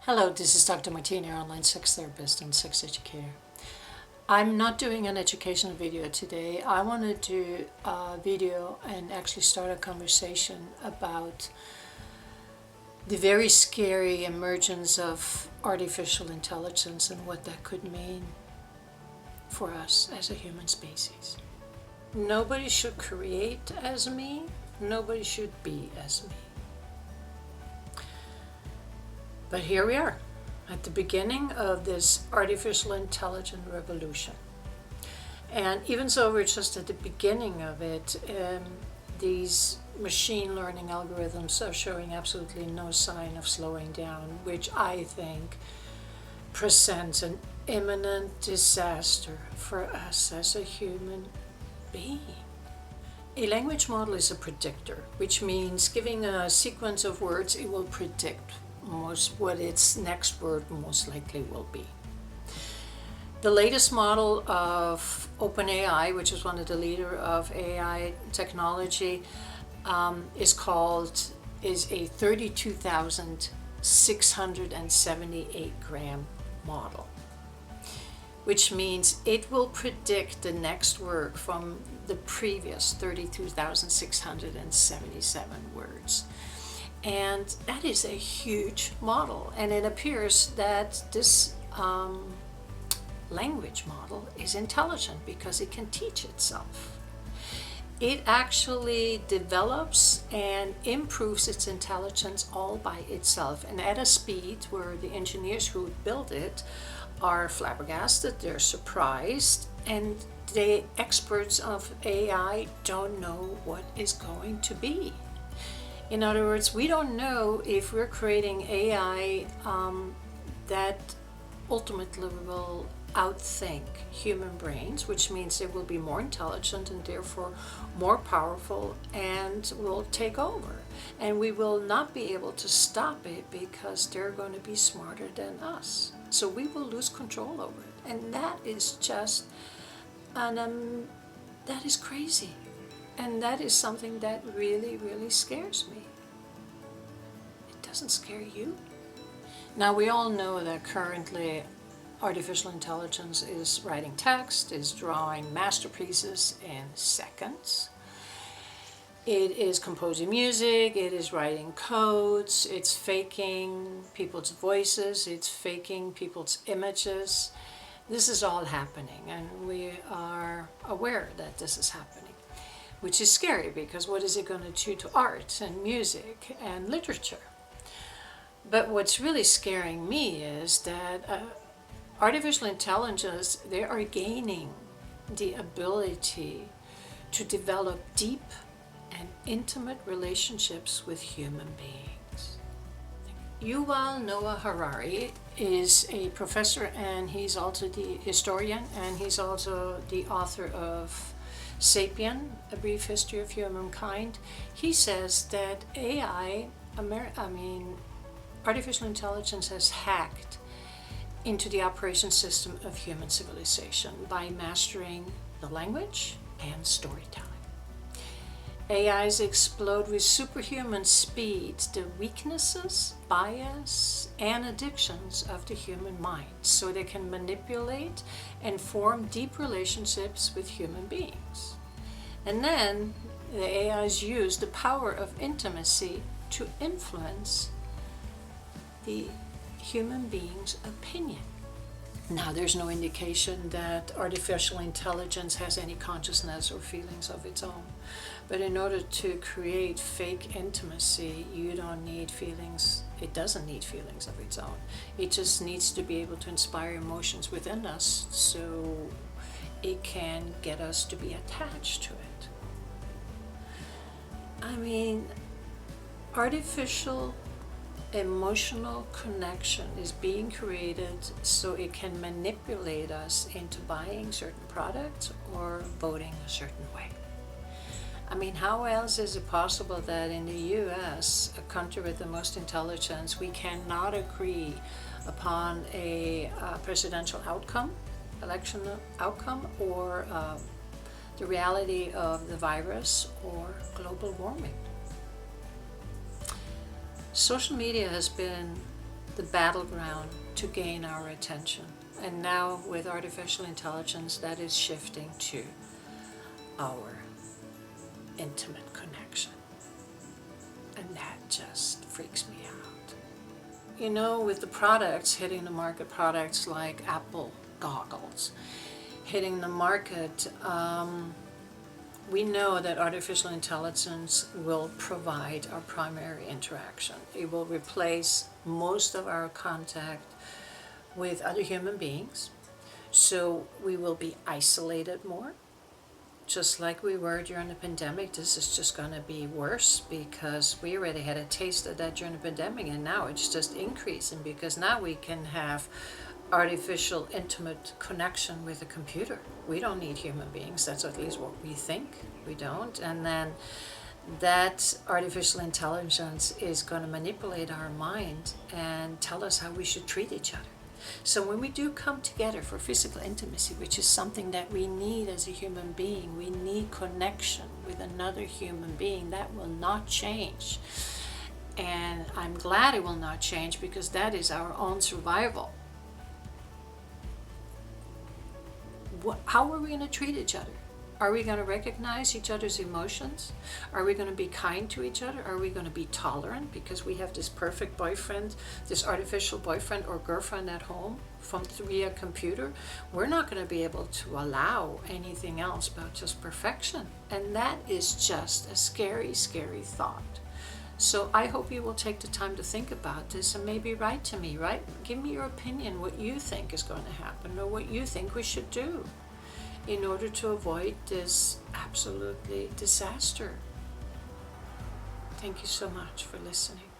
Hello, this is Dr. Martina, your online sex therapist and sex educator. I'm not doing an educational video today. I want to do a video and actually start a conversation about the very scary emergence of artificial intelligence and what that could mean for us as a human species. Nobody should create as me. Nobody should be as me. But here we are, at the beginning of this artificial intelligence revolution. And even though we're just at the beginning of it, these machine learning algorithms are showing absolutely no sign of slowing down, which I think presents an imminent disaster for us as a human being. A language model is a predictor, which means giving a sequence of words, it will predict what its next word most likely will be. The latest model of OpenAI, which is one of the leader of AI technology, is a 32,678 gram model, which means it will predict the next word from the previous 32,677 words. And that is a huge model. And it appears that this language model is intelligent because it can teach itself. It actually develops and improves its intelligence all by itself, and at a speed where the engineers who built it are flabbergasted, they're surprised, and the experts of AI don't know what is going to be. In other words, we don't know if we're creating AI that ultimately will outthink human brains, which means they will be more intelligent and therefore more powerful and will take over. And we will not be able to stop it because they're going to be smarter than us. So we will lose control over it. And that is just, that is crazy. And that is something that really, really scares me. It doesn't scare you? Now, we all know that currently artificial intelligence is writing text, is drawing masterpieces in seconds. It is composing music, it is writing codes, it's faking people's voices, it's faking people's images. This is all happening, and we are aware that this is happening. Which is scary, because what is it going to do to art and music and literature? But what's really scaring me is that artificial intelligence, they are gaining the ability to develop deep and intimate relationships with human beings. Yuval Noah Harari is a professor, and he's also the historian, and he's also the author of Sapien, A Brief History of Humankind. He says that artificial intelligence has hacked into the operation system of human civilization by mastering the language and storytelling. AIs explode with superhuman speed the weaknesses, bias, and addictions of the human mind, so they can manipulate and form deep relationships with human beings. And then the AIs use the power of intimacy to influence the human being's opinion. Now, there's no indication that artificial intelligence has any consciousness or feelings of its own. But in order to create fake intimacy, you don't need feelings. It doesn't need feelings of its own. It just needs to be able to inspire emotions within us so it can get us to be attached to it. I mean, artificial emotional connection is being created so it can manipulate us into buying certain products or voting a certain way. I mean, how else is it possible that in the US, a country with the most intelligence, we cannot agree upon a presidential outcome, election outcome, or the reality of the virus or global warming? Social media has been the battleground to gain our attention. And now with artificial intelligence, that is shifting to our intimate connection. And that just freaks me out. You know, with the products hitting the market, products like Apple goggles hitting the market, we know that artificial intelligence will provide our primary interaction. It will replace most of our contact with other human beings. So we will be isolated more. Just like we were during the pandemic, this is just going to be worse because we already had a taste of that during the pandemic, and now it's just increasing because now we can have artificial intimate connection with a computer. We don't need human beings. That's at least what we think. We don't. And then that artificial intelligence is going to manipulate our mind and tell us how we should treat each other. So when we do come together for physical intimacy, which is something that we need as a human being, we need connection with another human being. That will not change. And I'm glad it will not change because that is our own survival. How are we going to treat each other? Are we going to recognize each other's emotions? Are we going to be kind to each other? Are we going to be tolerant because we have this perfect boyfriend, this artificial boyfriend or girlfriend at home via computer? We're not going to be able to allow anything else but just perfection. And that is just a scary, scary thought. So I hope you will take the time to think about this and maybe write to me, right? Give me your opinion, what you think is going to happen or what you think we should do in order to avoid this absolutely disaster. Thank you so much for listening.